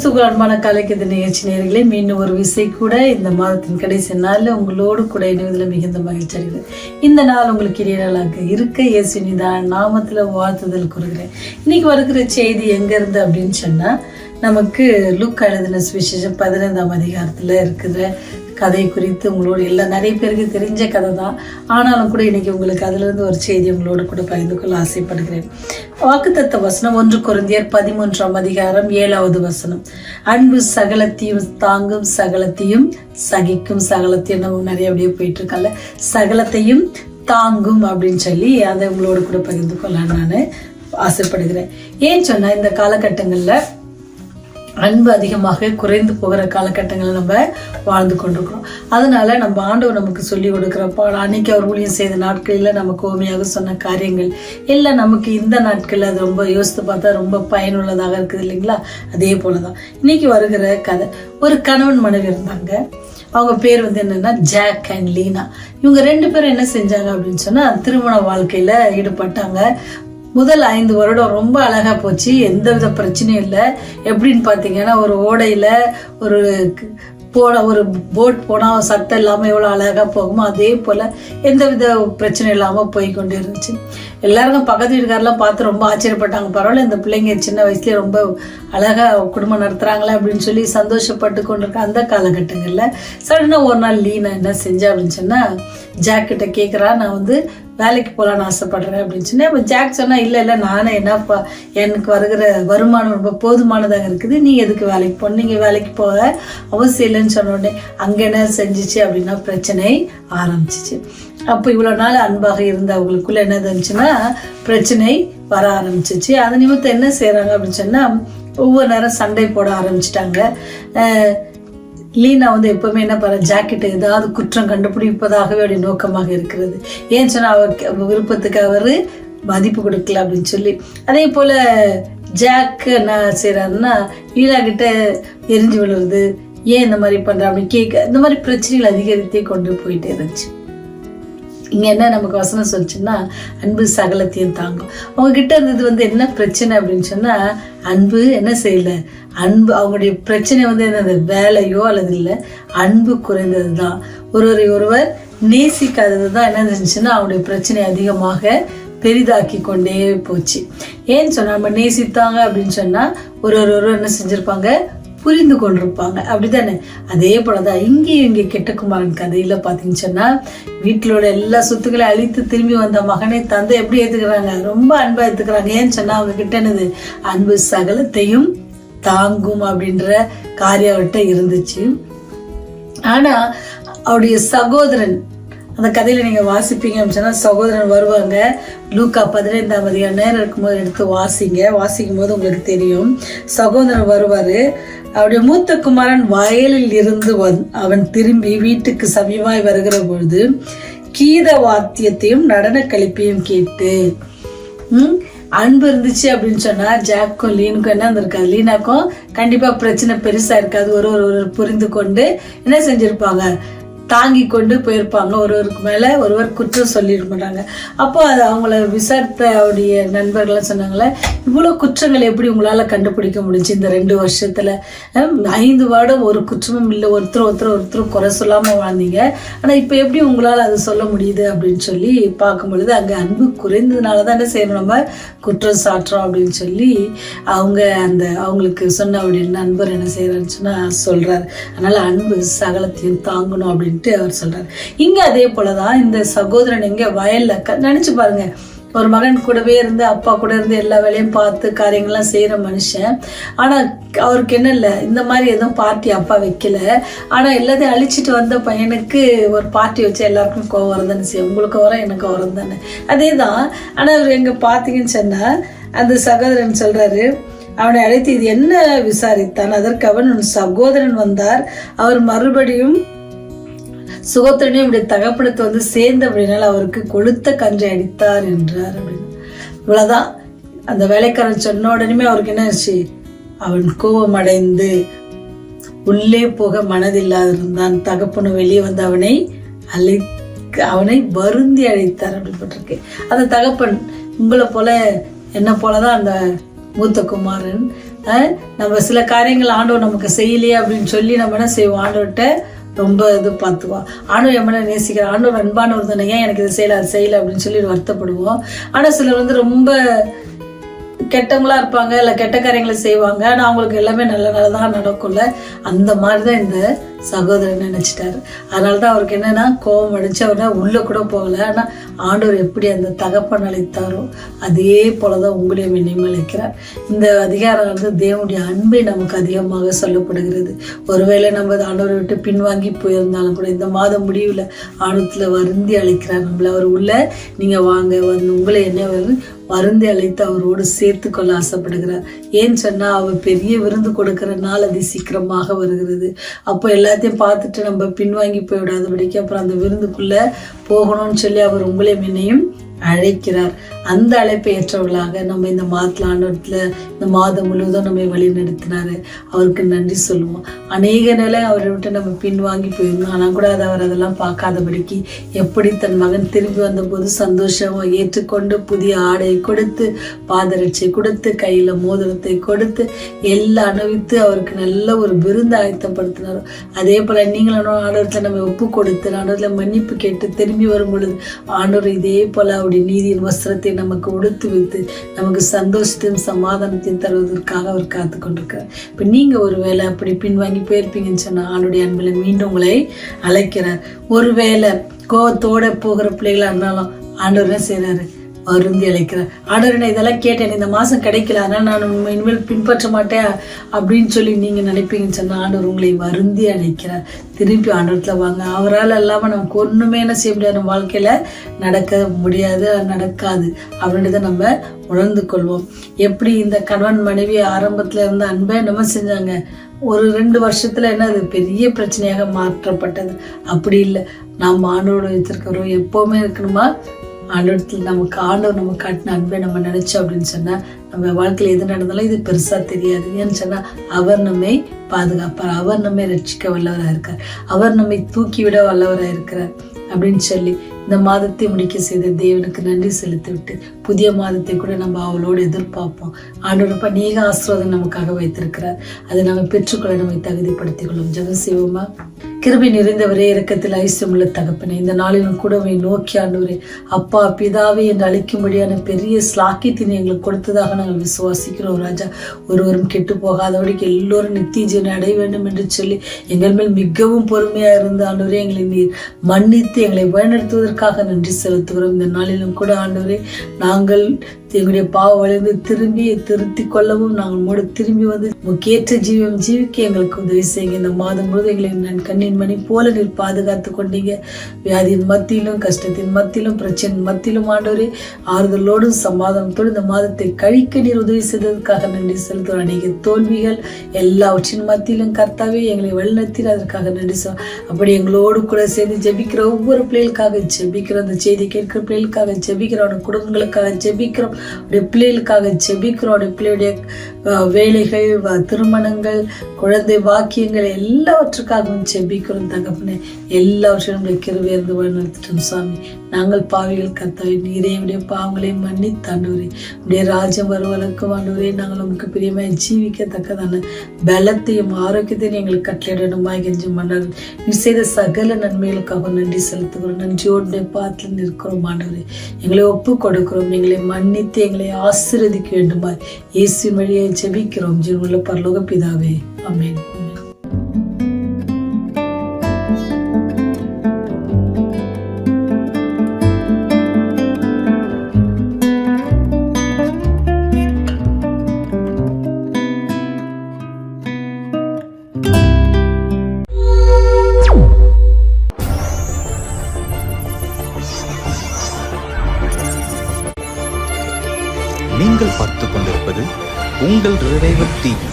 கிறிஸ்துவ அன்பான கலைக்கிற நிகழ்ச்சி நேயர்களே, மீண்டும் ஒரு விசை கூட இந்த மாதத்தின் கடைசி நாளில் உங்களோடு கூட இணைவதில் மிகுந்த மகிழ்ச்சி அடைகிறேன். இந்த நாள் உங்களுக்கு இடையிலாக இருக்க இயேசுவின் நாமத்தில் வாழ்த்துதல் கூறுகிறேன். இன்னைக்கு வருகிற செய்தி எங்கேருந்து அப்படின்னு சொன்னால், நமக்கு லூக்கா எழுதின சுவிசேஷம் 15ஆம் அதிகாரத்தில் இருக்கிற கதை குறித்து உங்களோடு நிறைய பேருக்கு தெரிஞ்ச கதை தான். ஆனாலும் கூட இன்னைக்கு உங்களுக்கு அதிலிருந்து ஒரு செய்தி உங்களோடு கூட பகிர்ந்து கொள்ள ஆசைப்படுகிறேன். வாக்குத்தத்த வசனம் 1 கொரிந்தியர் 13ஆம் அதிகாரம் 7வது வசனம். அன்பு சகலத்தையும் தாங்கும், சகலத்தையும் சகிக்கும், சகலத்தையும் நம்ம நிறைய அப்படியே போயிட்டு இருக்கல, சகலத்தையும் தாங்கும் அப்படின்னு சொல்லி அதை உங்களோடு கூட பகிர்ந்து கொள்ள நான் ஆசைப்படுகிறேன். ஏன் சொன்னா, இந்த காலகட்டங்களில் அன்பு அதிகமாக குறைந்து போகிற காலகட்டங்களில் நம்ம வாழ்ந்து கொண்டிருக்கிறோம். அதனால நம்ம ஆண்டவர் நமக்கு சொல்லி கொடுக்குறப்ப அன்னைக்கு அவர் ஊழியம் செய்த நாட்களில் நமக்கு ஓமையாக சொன்ன காரியங்கள் எல்லாம் நமக்கு இந்த நாட்களில் அது ரொம்ப யோசித்து பார்த்தா ரொம்ப பயனுள்ளதாக இருக்குது இல்லைங்களா? அதே போலதான் இன்னைக்கு வருகிற கதை. ஒரு கணவன் மனைவி இருந்தாங்க. அவங்க பேர் என்னன்னா ஜாக் அண்ட் லீனா. இவங்க 2 பேரும் என்ன செஞ்சாங்க அப்படின்னு சொன்னா, திருமண வாழ்க்கையில ஈடுபட்டாங்க. முதல் 5 வருடம் ரொம்ப அழகா போச்சு, எந்த வித பிரச்சனையும் இல்லை. எப்படின்னு பார்த்தீங்கன்னா, ஒரு ஓடையில ஒரு போட் போனால் சத்தம் இல்லாமல் எவ்வளோ அழகாக போகுமோ அதே போல் எந்த வித பிரச்சனை இல்லாமல் போய் கொண்டு இருந்துச்சு. எல்லாருக்கும் பக்கத்து வீட்டுக்காரெல்லாம் பார்த்து ரொம்ப ஆச்சரியப்பட்டாங்க. பரவாயில்ல, இந்த பிள்ளைங்க சின்ன வயசுலேயே ரொம்ப அழகாக குடும்பம் நடத்துகிறாங்களே அப்படின்னு சொல்லி சந்தோஷப்பட்டு கொண்டிருக்க அந்த காலகட்டங்களில் சடனாக ஒரு நாள் லீனா என்ன செஞ்சா அப்படின்னு சொன்னால், ஜாக்கிட்ட கேட்குறா, நான் வேலைக்கு போகலான்னு ஆசைப்படுறேன் அப்படின்னு சொன்னேன். அப்போ ஜாக் சொன்னா, இல்லை நானே என்னப்பா, எனக்கு வருகிற வருமானம் ரொம்ப போதுமானதாக இருக்குது, நீ எதுக்கு வேலைக்கு போகணும், நீங்கள் வேலைக்கு போக அவசியம் இல்லைன்னு சொன்ன உடனே அங்கே என்ன செஞ்சிச்சு அப்படின்னா, பிரச்சனை ஆரம்பிச்சிச்சு. அப்போ இவ்வளோ நாள் அன்பாக இருந்தவங்களுக்குள்ள என்ன இருந்துச்சுன்னா பிரச்சனை வர ஆரம்பிச்சிச்சு. அது நிமித்தம் என்ன செய்யறாங்க அப்படின்னு சொன்னா, ஒவ்வொரு நேரம் சண்டை போட ஆரம்பிச்சிட்டாங்க. லீனா எப்பவுமே என்ன பண்ண, ஜாக்கெட்டு ஏதாவது குற்றம் கண்டுபிடிப்பதாகவே அவருடைய நோக்கமாக இருக்கிறது. ஏன்னு சொன்னா, அவர் விருப்பத்துக்கு அவர் மதிப்பு கொடுக்கல அப்படின்னு சொல்லி. அதே போல ஜாக் என்ன செய்யறாருன்னா, லீனா கிட்ட எரிஞ்சு விழுறது, ஏன் இந்த மாதிரி பண்ற அப்படின்னு கேட்க, இந்த மாதிரி பிரச்சனைகள் அதிகரித்தே கொண்டு போயிட்டே இருந்துச்சு. இங்க என்ன நமக்கு வசனம் சொல்லிச்சுன்னா, அன்பு சகலத்தையும் தாங்கும். அவங்க கிட்ட இருந்தது என்ன பிரச்சனை அப்படின்னு சொன்னா, அன்பு என்ன செய்யல, அன்பு அவங்களுடைய பிரச்சனை என்னது, வேலையோ அல்லது இல்லை, அன்பு குறைந்தது தான். ஒருவர் நேசிக்காதது தான் என்ன இருந்துச்சுன்னா, அவங்களுடைய பிரச்சனை அதிகமாக பெரிதாக்கி கொண்டே போச்சு. ஏன்னு சொன்னா, நம்ம நேசித்தாங்க அப்படின்னு சொன்னா ஒரு என்ன செஞ்சிருப்பாங்க, புரிந்து கொண்டிருப்பாங்க, அப்படித்தானே? அதே போலதான் இங்கே கெட்டகுமாரன் கதையில பாத்தீங்கன்னு சொன்னா, வீட்டிலோட எல்லா சொத்துக்களையும் அழித்து திரும்பி வந்த மகனை தந்தை எப்படி ஏத்துக்கிறாங்க, ரொம்ப அன்பா ஏத்துக்கிறாங்க. ஏன்னு சொன்னா, அவங்க கிட்ட என்னது, அன்பு சகலத்தையும் தாங்கும் அப்படின்ற காரியம் அவர்கிட்ட இருந்துச்சு. ஆனா அவருடைய சகோதரன், அந்த கதையில நீங்க வாசிப்பீங்க அப்படின்னு சொன்னா, சகோதரன் வருவாங்க. லூக்கா 15ஆம் அதிகாரம் நேரம் இருக்கும்போது எடுத்து வாசிக்கும் போது உங்களுக்கு தெரியும். சகோதரன் வருவாரு. அவருடைய மூத்த குமாரன் வயலில் இருந்து அவன் திரும்பி வீட்டுக்கு சமீபமாய் வருகிற பொழுது கீத வாத்தியத்தையும் நடன கழிப்பையும் கேட்டு, அன்பு இருந்துச்சு அப்படின்னு சொன்னா, ஜாக்கும் லீனுக்கும் என்ன இருந்திருக்காது, லீனாக்கும் கண்டிப்பா பிரச்சனை பெருசா இருக்காது. ஒரு புரிந்து கொண்டு என்ன செஞ்சிருப்பாங்க, தாங்கி கொண்டு போயிருப்பாங்க. ஒருவருக்கு மேல ஒருவர் குற்றம் சொல்லிட மாட்டாங்க. அப்போ அது அவங்கள விசாரித்த அவருடைய நண்பர்கள்லாம் சொன்னாங்களே, இவ்வளவு குற்றங்கள் எப்படி உங்களால கண்டுபிடிக்க முடிஞ்சு இந்த 2 வருஷத்துல? 5 வருடம் ஒரு குற்றமும் இல்லை, ஒருத்தர் குறை சொல்லாம வாழ்ந்தீங்க, ஆனா இப்ப எப்படி உங்களால அதை சொல்ல முடியுது அப்படின்னு சொல்லி பார்க்கும் பொழுது, அங்க அன்பு குறைந்ததுனாலதான் என்ன செய்யணும், நம்ம குற்றம் சாட்டுறோம் அப்படின்னு சொல்லி அவங்களுக்கு சொன்ன அவருடைய நண்பர் என்ன செய்யறாருன்னு சொன்னா சொல்றாரு. அதனால அன்பு சகலத்தையும் தாங்கணும் அப்படின்னு அவர் சொல்றாரு. இங்க அதே போலதான் இந்த சகோதரன் எங்க வயல்ல நினைச்சு பாருங்க, ஒரு மகன் கூடவே இருந்து அப்பா கூட இருந்து எல்லா வேலையும் பார்த்து காரியங்கள்லாம் செய்யற மனுஷன். ஆனா அவருக்கு என்ன இல்லை, இந்த மாதிரி எதுவும் பார்ட்டி அப்பா வைக்கல. ஆனா எல்லாத்தையும் அழிச்சிட்டு வந்த பையனுக்கு ஒரு பார்ட்டி வச்சா எல்லாருக்கும் கோவம் வரதானே செய்யும். உங்களுக்கு வரும், எனக்கு வரும் தானே, அதேதான். ஆனா அவர் எங்க பாத்தீங்கன்னு சொன்னா, அந்த சகோதரன் சொல்றாரு, அவனை அழைத்து இது என்ன விசாரித்தான். அதற்கு அவன், உன் சகோதரன் வந்தார், அவர் மறுபடியும் சுகத்தினையும் இப்படி தகப்படத்தை சேர்ந்து அப்படின்னால அவருக்கு கொளுத்த கன்றை அடித்தார் என்றார் அப்படின்னு. இவ்வளவுதான். அந்த வேலைக்காரன் சொன்ன உடனே அவருக்கு என்ன ஆச்சு, அவன் கோபம் அடைந்து உள்ளே போக மனதில்லாதிருந்தான். தகப்பனும் வெளியே வந்து அவனை வருந்தி அழைத்தார் அப்படிப்பட்டிருக்கு. அந்த தகப்பன் உங்களை போல என்ன போலதான் அந்த மூத்த குமாரன் நம்ம சில காரியங்கள் ஆண்டவர் நமக்கு செய்யலையே அப்படின்னு சொல்லி நம்ம என்ன செய்வோம், ஆண்டவர்கிட்ட ரொம்ப இது பார்த்துக்குவோம். ஆண்டவர் என் மேலே நேசிக்கிற ஆண்டவர் அன்பானவர் தானே, ஏன் எனக்கு இது செய்யலை அது செய்யலை அப்படின்னு சொல்லி வருத்தப்படுவோம். ஆனால் சிலர் ரொம்ப கெட்டவங்களா இருப்பாங்க, இல்லை கெட்ட காரியங்களை செய்வாங்க, ஆனால் அவங்களுக்கு எல்லாமே நல்ல நல்லதாக நடக்கும்ல. அந்த மாதிரி தான் இந்த சகோதரன் நினைச்சிட்டாரு. அதனால தான் அவருக்கு என்னன்னா கோபம் அடிச்சு அவரை உள்ள கூட போகல. ஆனால் ஆண்டவர் எப்படி அந்த தகப்பன் அழைத்தாரோ அதே போலதான் உங்களையும் என்னையும் அழைக்கிறார். இந்த அதிகாரம் தேவனுடைய அன்பை நமக்கு அதிகமாக சொல்லப்படுகிறது. ஒருவேளை நம்ம ஆண்டவரை விட்டு பின்வாங்கி போயிருந்தாலும் கூட இந்த மாதம் முடிவில் ஆண்டத்துல வருந்தி அழைக்கிறார் நம்மள. அவர் உள்ள நீங்க வாங்க வந்து உங்களை என்ன வருந்தி அழைத்து அவரோடு சேர்த்து கொள்ள ஆசைப்படுகிறார். ஏன்னு சொன்னா அவர் பெரிய விருந்து கொடுக்கிற நாள் அது சீக்கிரமாக வருகிறது. அப்போ எல்லாத்தையும் பார்த்துட்டு நம்ம பின்வாங்கி போய்விடாதபடிக்கு அப்புறம் அந்த விருந்துக்குள்ள போகணும்னு சொல்லி அவர் உங்களையும் என்னையும் அழைக்கிறார். அந்த அழைப்பை ஏற்றவர்களாக நம்ம இந்த மாதத்தில் ஆண்டவரத்துல இந்த மாதம் முழுவதும் நம்மை வழி நடத்தினாரு. அவருக்கு நன்றி சொல்லுவோம். அநேக நிலை அவரை விட்டு நம்ம பின்வாங்கி போயிருந்தோம். ஆனால் கூட அவர் அதெல்லாம் பார்க்காதபடிக்கு எப்படி தன் மகன் திரும்பி வந்தபோது சந்தோஷமா ஏற்றுக்கொண்டு புதிய ஆடையை கொடுத்து பாதரட்சை கொடுத்து கையில மோதிரத்தை கொடுத்து எல்லாம் அனுபவித்து அவருக்கு நல்ல ஒரு விருந்து ஆயத்தப்படுத்தினார். அதே போல நீங்களும் ஆண்டவரத்துல நம்ம ஒப்பு கொடுத்து ஆண்டவரத்துல மன்னிப்பு கேட்டு திரும்பி வரும் பொழுது ஆண்டவர் இதே போல நீதியின் வஸ்திரத்தை நமக்கு உடுத்து வைத்து நமக்கு சந்தோஷத்தையும் சமாதானத்தையும் தருவதற்காக அவர் காத்து கொண்டிருக்கிறார். இப்ப நீங்க ஒருவேளை அப்படி பின்வாங்கி போயிருப்பீங்கன்னு சொன்னா ஆண்டுடைய அன்பில் மீண்டும் உங்களை அழைக்கிறார். ஒருவேளை கோவத்தோட போகிற பிள்ளைகளா இருந்தாலும் ஆண்டவர் என்ன செய்யறாரு, வருந்தி அழைக்கிறார். ஆண்டவர் இதெல்லாம் கேட்டேன், இந்த மாசம் கிடைக்கல, அதனால நான் இனிமேல் பின்பற்ற மாட்டேன் அப்படின்னு சொல்லி நீங்க நினைப்பீங்கன்னு சொன்னா ஆண்டவர் உங்களை வருந்தி அழைக்கிறார். திருப்பி ஆண்டவரத்துல வாங்க. அவரால் இல்லாம நமக்கு ஒண்ணுமே என்ன செய்ய முடியாது, நம்ம வாழ்க்கையில நடக்க முடியாது, நடக்காது அப்படின்றத நம்ம உணர்ந்து கொள்வோம். எப்படி இந்த கணவன் மனைவி ஆரம்பத்துல இருந்த அன்பை நம்ம செஞ்சாங்க, ஒரு 2 வருஷத்துல என்ன அது பெரிய பிரச்சனையாக மாற்றப்பட்டது. அப்படி இல்லை, நாம் ஆண்டோடு வச்சிருக்கிறோம் எப்பவுமே இருக்கணுமா, ஆண்டவரத்தில் நமக்கு ஆண்டவர் நம்ம காட்டின அன்பை நம்ம நினைச்சோம் அப்படின்னு சொன்னா நம்ம வாழ்க்கையில எது நடந்தாலும் இது பெருசா தெரியாது. ஏன்னு சொன்னா அவர் நம்மை பாதுகாப்பார், அவர் நம்மை ரட்சிக்க வல்லவராக இருக்கார், அவர் நம்மை தூக்கிவிட வல்லவராக இருக்கிறார் அப்படின்னு சொல்லி இந்த மாதத்தை முடிக்க செய்த தேவனுக்கு நன்றி செலுத்தி விட்டு புதிய மாதத்தை கூட நம்ம அவளோடு எதிர்பார்ப்போம். ஆண்டோட அநேக ஆசீர்வாதம் நமக்காக வைத்திருக்கிறார். அதை நம்ம பெற்றுக்கொள்ள நம்மை தகுதிப்படுத்திக் கொள்ளும். ஜெபம் செய்வோமா? கிருபை நிறைந்தவரே, இரக்கத்தில் ஐஸ்வர்யமுள்ள தகப்பனே, இந்த நாளிலும் கூட நோக்கி ஆண்டவரே அப்பா பிதாவே என்று அழைக்கும்படியான பெரிய ஸ்லாக்கியத்தினை எங்களுக்கு கொடுத்ததாக நாங்கள் விசுவாசிக்கிறோம். ராஜா, ஒருவரும் கெட்டு போகாதபடிக்கு எல்லோரும் நித்திய ஜீவனை அடைய வேண்டும் என்று சொல்லி எங்கள் மேல் மிகவும் பொறுமையா இருந்த ஆண்டவரே எங்களை நீர் மன்னித்து எங்களை வழிநடத்துவதற்காக நன்றி செலுத்துகிறோம். இந்த நாளிலும் கூட ஆண்டவரே நாங்கள் எங்களுடைய பாவ வழிந்து திரும்பி திருத்தி கொள்ளவும் நாங்கள் திரும்பி வந்து முக்கியற்ற ஜீவம் ஜீவிக்க எங்களுக்கு உதவி செய்யுங்க. இந்த மாதம் முழுவதும் எங்களை நான் கண்ணின் மணி போல நீர் பாதுகாத்து கொண்டீங்க. வியாதியின் மத்தியிலும் கஷ்டத்தின் மத்தியிலும் பிரச்சனை மத்தியிலும் ஆண்டவரே ஆறுதலோடும் சமாதானத்தோடு இந்த மாதத்தை கழிக்க நீர் உதவி செய்ததற்காக நன்றி செலுத்துவோம். அநேக தோல்விகள் எல்லாவற்றின் மத்தியிலும் கர்த்தாவே எங்களை வழிநடத்தி அதற்காக நன்றி சொல்லுவோம். அப்படி எங்களோடு கூட சேர்ந்து ஜெபிக்கிற ஒவ்வொரு பிள்ளைகளுக்காக ஜெபிக்கிறோம், அந்த செய்தி கேட்கிற பிள்ளைகளுக்காக ஜெபிக்கிறோம், குடும்பங்களுக்காக ஜெபிக்கிறோம், பிள்ளைகளுக்காக ஜெபிக்கிறோம், பிள்ளையுடைய வேலைகள் திருமணங்கள் குழந்தை வாக்கியங்கள் எல்லாவற்றுக்காகவும் ஜெபிக்கிறோம். தகப்பனே எல்லாவற்றையும் கிருபையிருந்து வழிநடத்திட்டோம் சாமி. நாங்கள் பாவிகள் கர்த்தாவே நீரையுடைய பாவங்களை மன்னித்தாண்டவரே உடைய ராஜ்யம் வருவதற்கு ஆண்டவரே நாங்கள் நமக்கு பிரியமாய் ஜீவிக்கத்தக்கதான பலத்தையும் ஆரோக்கியத்தையும் எங்களுக்கு கட்டளையிடணுமாய் கெஞ்சி மன்னர் நீ செய்த சகல நன்மைகளுக்காக நன்றி செலுத்துகிறோம். நன்றியோடு பாத்துல நிற்கிறோம் ஆண்டவரே. எங்களை ஒப்பு கொடுக்கிறோம். எங்களை மன்னித்து எங்களை ஆசீர்வதிக்க வேண்டுமாய் இயேசுவின் வழியை ஜெபிக்கிறோம். ஜீவனுள்ள பரலோக பிதாவே, ஆமென். நீங்கள் பார்த்துக் கொண்டிருப்பது உங்கள் ரிவைவல் டிவி.